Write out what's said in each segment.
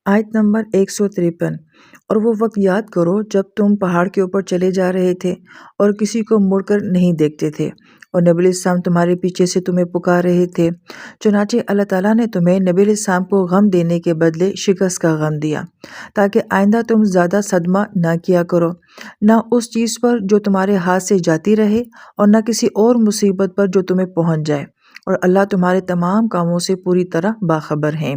آیت نمبر 153۔ اور وہ وقت یاد کرو جب تم پہاڑ کے اوپر چلے جا رہے تھے اور کسی کو مڑ کر نہیں دیکھتے تھے، اور نبی علیہ السلام تمہارے پیچھے سے تمہیں پکار رہے تھے، چنانچہ اللہ تعالیٰ نے تمہیں نبی علیہ السلام کو غم دینے کے بدلے شکست کا غم دیا، تاکہ آئندہ تم زیادہ صدمہ نہ کیا کرو، نہ اس چیز پر جو تمہارے ہاتھ سے جاتی رہے، اور نہ کسی اور مصیبت پر جو تمہیں پہنچ جائے، اور اللہ تمہارے تمام کاموں سے پوری طرح باخبر ہے۔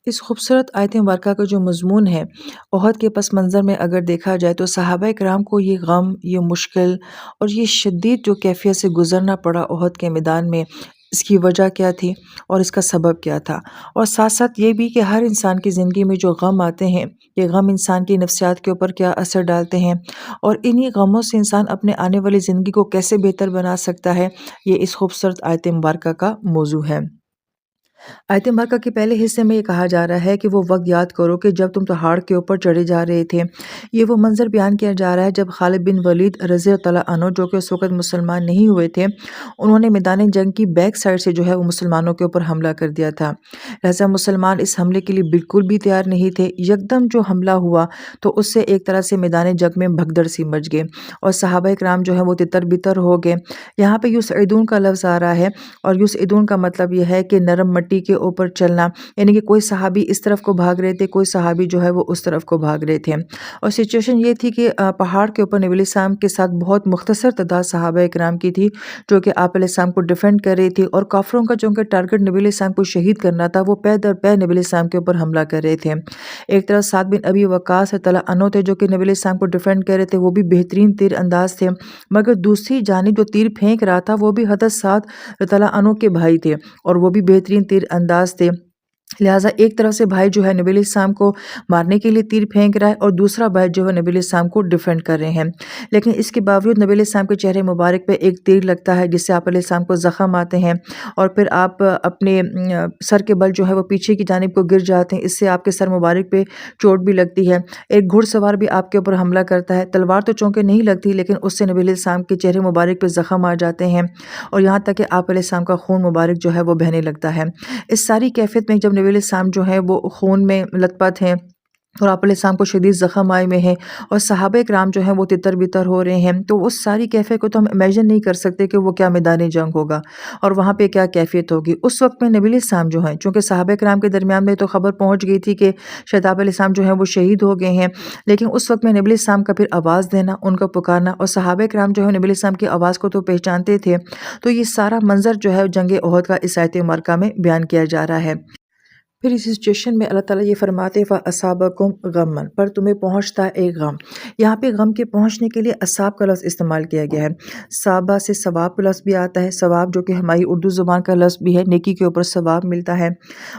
اس خوبصورت آیت مبارکہ کا جو مضمون ہے، احد کے پس منظر میں اگر دیکھا جائے تو صحابہ کرام کو یہ غم، یہ مشکل اور یہ شدید جو کیفیت سے گزرنا پڑا احد کے میدان میں، اس کی وجہ کیا تھی اور اس کا سبب کیا تھا، اور ساتھ ساتھ یہ بھی کہ ہر انسان کی زندگی میں جو غم آتے ہیں، یہ غم انسان کی نفسیات کے اوپر کیا اثر ڈالتے ہیں، اور انہی غموں سے انسان اپنے آنے والی زندگی کو کیسے بہتر بنا سکتا ہے، یہ اس خوبصورت آیت مبارکہ کا موضوع ہے۔ آیت مبارکہ کے پہلے حصے میں یہ کہا جا رہا ہے کہ وہ وقت یاد کرو کہ جب تم پہاڑ کے اوپر چڑھے جا رہے تھے۔ یہ وہ منظر بیان کیا جا رہا ہے جب خالد بن ولید رضی اللہ عنہ، جو کہ اس وقت مسلمان نہیں ہوئے تھے، انہوں نے میدان جنگ کی بیک سائڈ سے جو ہے وہ مسلمانوں کے اوپر حملہ کر دیا تھا۔ لہٰذا مسلمان اس حملے کے لیے بالکل بھی تیار نہیں تھے۔ یکدم جو حملہ ہوا تو اس سے ایک طرح سے میدان جنگ میں بھگدڑ سی مچ گئے، اور صحابہ کرام جو ہے وہ تتر بتر ہو گئے۔ یہاں پہ یسعدون کا لفظ آ رہا ہے، اور یسعدون کا مطلب یہ ہے کہ نرم مٹی کے اوپر چلنا، یعنی کہ کوئی صحابی اس طرف کو بھاگ رہے تھے، کوئی صحابی جو ہے وہ اس طرف کو بھاگ رہے تھے، اور سچویشن یہ تھی کہ پہاڑ کے اوپر نبی علیہ السلام کے ساتھ بہت مختصر تعداد صحابہ کرام کی تھی جو کہ آپ علیہ السلام کو ڈیفینڈ کر رہی تھی، اور کافروں کا جو ان کا ٹارگٹ نبی علیہ السلام کو شہید کرنا تھا، وہ پے در پے نبی علیہ السلام کے اوپر حملہ کر رہے تھے۔ ایک طرف سعد بن ابی وقاص رضی اللہ عنہ تھے جو کہ نبی علیہ السلام کو ڈیفینڈ کر رہے تھے، وہ بھی بہترین تیر انداز تھے، مگر دوسری جانب جو تیر پھینک رہا تھا وہ بھی حضرت سعد رضی اللہ عنہ کے بھائی تھے، اور وہ بھی بہترین تیر انداز تھے۔ لہٰذا ایک طرف سے بھائی جو ہے نبی علیہ السلام کو مارنے کے لیے تیر پھینک رہا ہے، اور دوسرا بھائی جو ہے نبی علیہ السلام کو ڈیفینڈ کر رہے ہیں، لیکن اس کے باوجود نبی علیہ السلام کے چہرے مبارک پہ ایک تیر لگتا ہے جس سے آپ علیہ السلام کو زخم آتے ہیں، اور پھر آپ اپنے سر کے بل جو ہے وہ پیچھے کی جانب کو گر جاتے ہیں، اس سے آپ کے سر مبارک پہ چوٹ بھی لگتی ہے۔ ایک گھڑ سوار بھی آپ کے اوپر حملہ کرتا ہے، تلوار تو چونکہ نہیں لگتی لیکن اس سے نبی علیہ السلام کے چہرے مبارک پہ زخم آ جاتے ہیں، اور یہاں تک کہ آپ علیہ السلام کا خون مبارک جو ہے وہ بہنے لگتا ہے۔ اس ساری کیفیت میں جب نبی علیہ السلام جو ہے وہ خون میں لت پت ہیں اور آپ علیہ السلام کو شدید زخم آئے ہوئے ہیں، اور صحابہ کرام جو ہیں وہ تتر بتر ہو رہے ہیں، تو اس ساری کیفیت کو تو ہم امیجن نہیں کر سکتے کہ وہ کیا میدان جنگ ہوگا اور وہاں پہ کیا کیفیت ہوگی۔ اس وقت میں نبی علیہ السلام جو ہیں، چونکہ صحابہ کرام کے درمیان میں تو خبر پہنچ گئی تھی کہ شاید آپ علیہ السلام جو ہیں وہ شہید ہو گئے ہیں، لیکن اس وقت میں نبی علیہ السلام کا پھر آواز دینا، ان کا پکارنا، اور صحابہ کرام جو ہے نبی علیہ السلام کی آواز کو تو پہچانتے تھے، تو یہ سارا منظر جو ہے جنگ احد کا اس آیت مبارکہ میں بیان کیا جا رہا ہے۔ پھر اس سچویشن میں اللہ تعالیٰ یہ فرماتے فَأَصَابَكُمْ غَمًّا، پر تمہیں پہنچتا ہے ایک غم۔ یہاں پہ غم کے پہنچنے کے لیے اصاب کا لفظ استعمال کیا گیا ہے۔ صابہ سے ثواب کا لفظ بھی آتا ہے، ثواب جو کہ ہماری اردو زبان کا لفظ بھی ہے، نیکی کے اوپر ثواب ملتا ہے،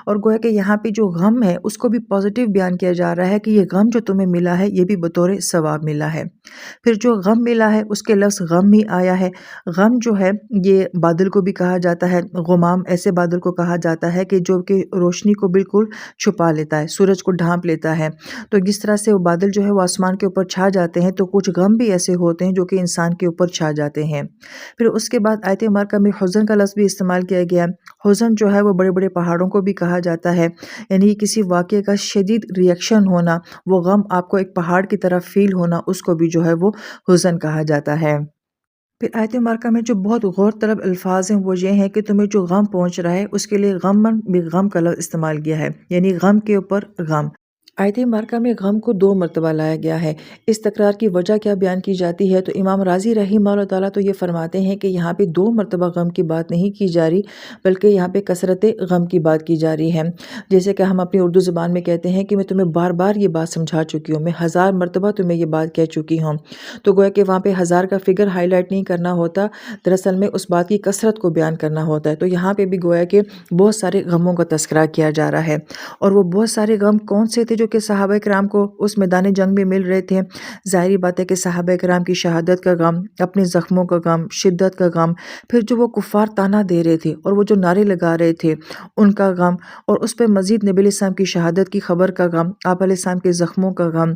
اور گویا کہ یہاں پہ جو غم ہے اس کو بھی پازیٹیو بیان کیا جا رہا ہے کہ یہ غم جو تمہیں ملا ہے یہ بھی بطور ثواب ملا ہے۔ پھر جو غم ملا ہے اس کے لفظ غم ہی آیا ہے۔ غم جو ہے یہ بادل کو بھی کہا جاتا ہے، غمام ایسے بادل کو کہا جاتا ہے کہ جو کہ روشنی کو بالکل چھپا لیتا ہے، سورج کو ڈھانپ لیتا ہے، تو جس طرح سے وہ بادل جو ہے وہ آسمان کے اوپر چھا جاتے ہیں، تو کچھ غم بھی ایسے ہوتے ہیں جو کہ انسان کے اوپر چھا جاتے ہیں۔ پھر اس کے بعد آیت مبارکہ میں حزن کا لفظ بھی استعمال کیا گیا ہے۔ حزن جو ہے وہ بڑے بڑے پہاڑوں کو بھی کہا جاتا ہے، یعنی کسی واقعے کا شدید ریئیکشن ہونا، وہ غم آپ کو ایک پہاڑ کی طرف فیل ہونا، اس کو بھی جو ہے وہ حزن کہا جاتا ہے۔ پھر آیت مبارکہ میں جو بہت غور طلب الفاظ ہیں وہ یہ ہیں کہ تمہیں جو غم پہنچ رہا ہے اس کے لیے غمن بھی غم کا لفظ استعمال کیا ہے، یعنی غم کے اوپر غم۔ آیت مبارکہ میں غم کو 2 مرتبہ لایا گیا ہے۔ اس تکرار کی وجہ کیا بیان کی جاتی ہے تو امام راضی رحمہ اللہ تعالیٰ تو یہ فرماتے ہیں کہ یہاں پہ 2 مرتبہ غم کی بات نہیں کی جا رہی، بلکہ یہاں پہ کثرت غم کی بات کی جا رہی ہے۔ جیسے کہ ہم اپنی اردو زبان میں کہتے ہیں کہ میں تمہیں بار بار یہ بات سمجھا چکی ہوں، میں 1000 مرتبہ تمہیں یہ بات کہہ چکی ہوں، تو گویا کہ وہاں پہ 1000 کا فگر ہائی لائٹ نہیں کرنا ہوتا، دراصل میں اس بات کی کثرت کو بیان کرنا ہوتا ہے۔ تو یہاں پہ بھی گویا کہ بہت سارے غموں کا تذکرہ کیا جا رہا ہے، اور وہ بہت سارے غم کون سے تھے جو کہ صحابہ کرام کو اس میدان جنگ میں مل رہے تھے؟ ظاہری بات ہے کہ صحابہ کرام کی شہادت کا غم، اپنے زخموں کا غم، شدت کا غم، پھر جو وہ کفار تانا دے رہے تھے اور وہ جو نعرے لگا رہے تھے ان کا غم، اور اس پہ مزید نبی علیہ السلام کی شہادت کی خبر کا غم، آپ علیہ السلام کے زخموں کا غم،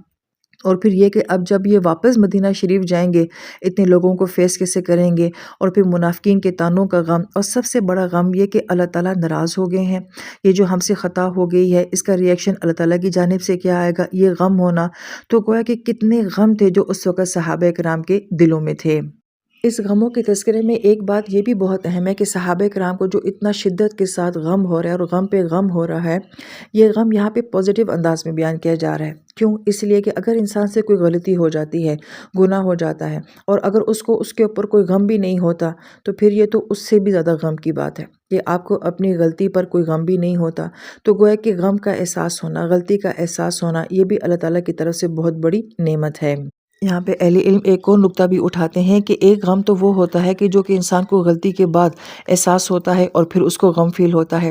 اور پھر یہ کہ اب جب یہ واپس مدینہ شریف جائیں گے اتنے لوگوں کو فیس کیسے کریں گے، اور پھر منافقین کے طعنوں کا غم، اور سب سے بڑا غم یہ کہ اللہ تعالیٰ ناراض ہو گئے ہیں، یہ جو ہم سے خطا ہو گئی ہے اس کا ریئیکشن اللہ تعالیٰ کی جانب سے کیا آئے گا، یہ غم ہونا۔ تو گویا کہ کتنے غم تھے جو اس وقت صحابہ کرام کے دلوں میں تھے۔ اس غموں کے تذکرے میں ایک بات یہ بھی بہت اہم ہے کہ صحابہ کرام کو جو اتنا شدت کے ساتھ غم ہو رہا ہے اور غم پہ غم ہو رہا ہے، یہ غم یہاں پہ پازیٹیو انداز میں بیان کیا جا رہا ہے۔ کیوں؟ اس لیے کہ اگر انسان سے کوئی غلطی ہو جاتی ہے، گناہ ہو جاتا ہے، اور اگر اس کو اس کے اوپر کوئی غم بھی نہیں ہوتا تو پھر یہ تو اس سے بھی زیادہ غم کی بات ہے کہ آپ کو اپنی غلطی پر کوئی غم بھی نہیں ہوتا۔ تو گویا کہ غم کا احساس ہونا، غلطی کا احساس ہونا، یہ بھی اللہ تعالیٰ کی طرف سے بہت بڑی نعمت ہے۔ یہاں پہ اہل علم ایک اور نقطہ بھی اٹھاتے ہیں کہ ایک غم تو وہ ہوتا ہے کہ جو کہ انسان کو غلطی کے بعد احساس ہوتا ہے اور پھر اس کو غم فیل ہوتا ہے،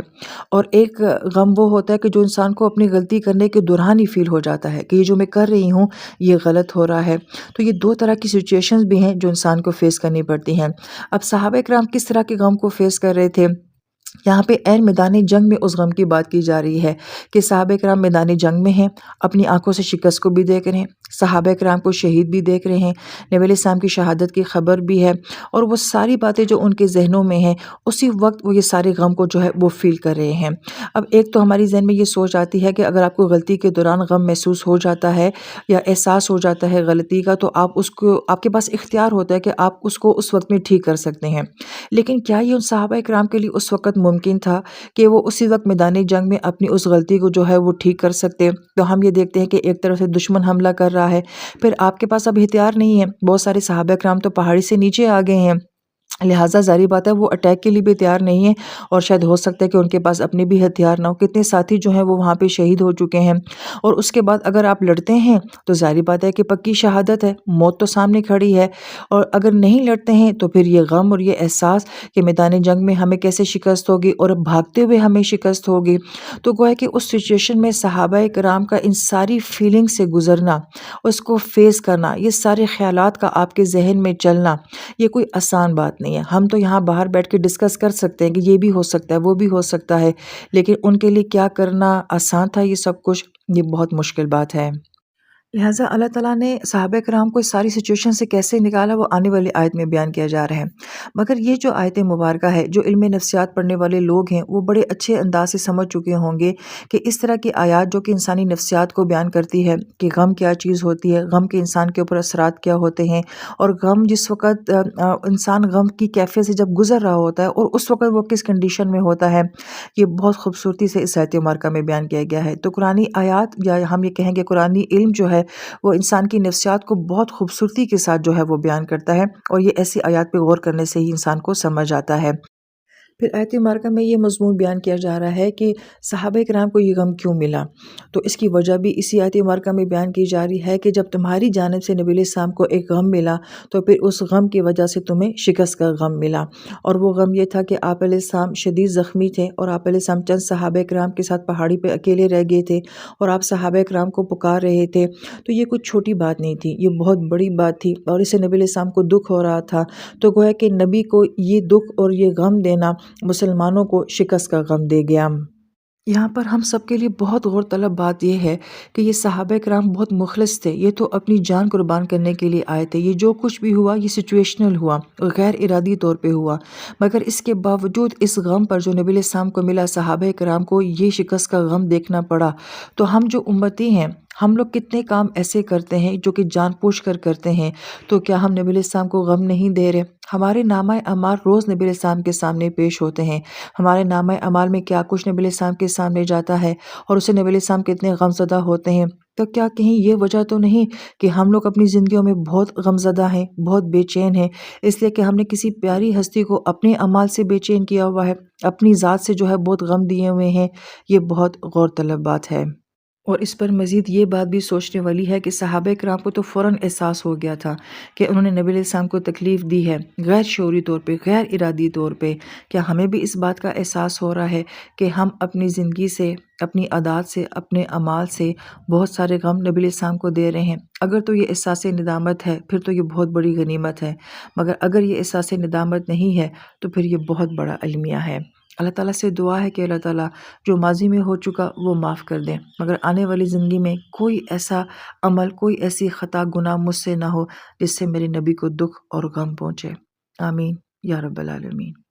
اور ایک غم وہ ہوتا ہے کہ جو انسان کو اپنی غلطی کرنے کے دوران ہی فیل ہو جاتا ہے کہ یہ جو میں کر رہی ہوں یہ غلط ہو رہا ہے۔ تو یہ دو طرح کی سچویشنز بھی ہیں جو انسان کو فیس کرنی پڑتی ہیں۔ اب صحابہ کرام کس طرح کے غم کو فیس کر رہے تھے؟ یہاں پہ عین میدان جنگ میں اس غم کی بات کی جا رہی ہے کہ صحابہ کرام میدان جنگ میں ہیں، اپنی آنکھوں سے شکست کو بھی دیکھ رہے ہیں، صحابہ کرام کو شہید بھی دیکھ رہے ہیں، نبی علیہ السلام کی شہادت کی خبر بھی ہے، اور وہ ساری باتیں جو ان کے ذہنوں میں ہیں اسی وقت وہ یہ سارے غم کو جو ہے وہ فیل کر رہے ہیں۔ اب ایک تو ہماری ذہن میں یہ سوچ آتی ہے کہ اگر آپ کو غلطی کے دوران غم محسوس ہو جاتا ہے یا احساس ہو جاتا ہے غلطی کا، تو آپ کے پاس اختیار ہوتا ہے کہ آپ اس کو اس وقت میں ٹھیک کر سکتے ہیں۔ لیکن کیا یہ ان صحابہ کرام کے لیے اس وقت ممکن تھا کہ وہ اسی وقت میدان جنگ میں اپنی اس غلطی کو جو ہے وہ ٹھیک کر سکتے؟ تو ہم یہ دیکھتے ہیں کہ ایک طرف سے دشمن حملہ کر رہا ہے، پھر آپ کے پاس اب ہتھیار نہیں ہے، بہت سارے صحابہ کرام تو پہاڑی سے نیچے آ گئے ہیں، لہٰذا ظاہری بات ہے وہ اٹیک کے لیے بھی تیار نہیں ہے، اور شاید ہو سکتا ہے کہ ان کے پاس اپنے بھی ہتھیار نہ ہو۔ کتنے ساتھی جو ہیں وہ وہاں پہ شہید ہو چکے ہیں، اور اس کے بعد اگر آپ لڑتے ہیں تو ظاہری بات ہے کہ پکی شہادت ہے، موت تو سامنے کھڑی ہے، اور اگر نہیں لڑتے ہیں تو پھر یہ غم اور یہ احساس کہ میدان جنگ میں ہمیں کیسے شکست ہوگی اور بھاگتے ہوئے ہمیں شکست ہوگی۔ تو گویا کہ اس سچویشن میں صحابہ کرام کا ان ساری فیلنگ سے گزرنا، اس کو فیس کرنا، یہ سارے خیالات کا آپ کے ذہن میں چلنا، یہ کوئی آسان بات نہیں ہے۔ ہم تو یہاں باہر بیٹھ کے ڈسکس کر سکتے ہیں کہ یہ بھی ہو سکتا ہے، وہ بھی ہو سکتا ہے، لیکن ان کے لیے کیا کرنا آسان تھا یہ سب کچھ، یہ بہت مشکل بات ہے۔ لہٰذا اللہ تعالیٰ نے صحابہ کرام کو اس ساری سچویشن سے کیسے نکالا وہ آنے والی آیت میں بیان کیا جا رہا ہے۔ مگر یہ جو آیت مبارکہ ہے، جو علم نفسیات پڑھنے والے لوگ ہیں وہ بڑے اچھے انداز سے سمجھ چکے ہوں گے کہ اس طرح کی آیات جو کہ انسانی نفسیات کو بیان کرتی ہے کہ غم کیا چیز ہوتی ہے، غم کے انسان کے اوپر اثرات کیا ہوتے ہیں، اور غم جس وقت انسان غم کی کیفیت سے جب گزر رہا ہوتا ہے اور اس وقت وہ کس کنڈیشن میں ہوتا ہے، یہ بہت خوبصورتی سے اس آیت مبارکہ میں بیان کیا گیا ہے۔ تو قرآنی آیات، یا ہم یہ کہیں گے قرآنی علم جو ہے وہ انسان کی نفسیات کو بہت خوبصورتی کے ساتھ جو ہے وہ بیان کرتا ہے، اور یہ ایسی آیات پہ غور کرنے سے ہی انسان کو سمجھ آتا ہے۔ پھر آیت مبارکہ میں یہ مضمون بیان کیا جا رہا ہے کہ صحابہ کرام کو یہ غم کیوں ملا، تو اس کی وجہ بھی اسی آیت مبارکہ میں بیان کی جا رہی ہے کہ جب تمہاری جانب سے نبی علیہ السلام کو ایک غم ملا تو پھر اس غم کی وجہ سے تمہیں شکست کا غم ملا، اور وہ غم یہ تھا کہ آپ علیہ السلام شدید زخمی تھے، اور آپ علیہ السلام چند صحابہ کرام کے ساتھ پہاڑی پہ اکیلے رہ گئے تھے، اور آپ صحابہ کرام کو پکار رہے تھے۔ تو یہ کچھ چھوٹی بات نہیں تھی، یہ بہت بڑی بات تھی، اور اسے نبی علیہ السلام کو دکھ ہو رہا تھا۔ تو گویا کہ نبی کو یہ دکھ اور یہ غم دینا مسلمانوں کو شکست کا غم دے گیا۔ یہاں پر ہم سب کے لیے بہت غور طلب بات یہ ہے کہ یہ صحابہ کرام بہت مخلص تھے، یہ تو اپنی جان قربان کرنے کے لیے آئے تھے، یہ جو کچھ بھی ہوا یہ سچویشنل ہوا، غیر ارادی طور پہ ہوا، مگر اس کے باوجود اس غم پر جو نبی علیہ السلام کو ملا، صحابہ کرام کو یہ شکست کا غم دیکھنا پڑا۔ تو ہم جو امتی ہیں، ہم لوگ کتنے کام ایسے کرتے ہیں جو کہ جان بوجھ کر کرتے ہیں، تو کیا ہم نبی علیہ السلام کو غم نہیں دے رہے؟ ہمارے نامہ اعمال روز نبی علیہ السلام کے سامنے پیش ہوتے ہیں، ہمارے نامہ اعمال میں کیا کچھ نبی علیہ السلام کے سامنے جاتا ہے، اور اسے نبی علیہ السلام کتنے غم زدہ ہوتے ہیں۔ تو کیا کہیں یہ وجہ تو نہیں کہ ہم لوگ اپنی زندگیوں میں بہت غم زدہ ہیں، بہت بے چین ہیں، اس لیے کہ ہم نے کسی پیاری ہستی کو اپنے اعمال سے بے چین کیا ہوا ہے، اپنی ذات سے جو ہے بہت غم دیے ہوئے ہیں؟ یہ بہت غور طلب بات ہے۔ اور اس پر مزید یہ بات بھی سوچنے والی ہے کہ صحابہ کرام کو تو فوراً احساس ہو گیا تھا کہ انہوں نے نبی علیہ السلام کو تکلیف دی ہے، غیر شعوری طور پہ، غیر ارادی طور پہ۔ کیا ہمیں بھی اس بات کا احساس ہو رہا ہے کہ ہم اپنی زندگی سے، اپنی عادات سے، اپنے اعمال سے بہت سارے غم نبی علیہ السلام کو دے رہے ہیں؟ اگر تو یہ احساس ندامت ہے پھر تو یہ بہت بڑی غنیمت ہے، مگر اگر یہ احساس ندامت نہیں ہے تو پھر یہ بہت بڑا المیہ ہے۔ اللہ تعالیٰ سے دعا ہے کہ اللہ تعالیٰ جو ماضی میں ہو چکا وہ معاف کر دیں، مگر آنے والی زندگی میں کوئی ایسا عمل، کوئی ایسی خطا گناہ مجھ سے نہ ہو جس سے میرے نبی کو دکھ اور غم پہنچے۔ آمین یا رب العالمین۔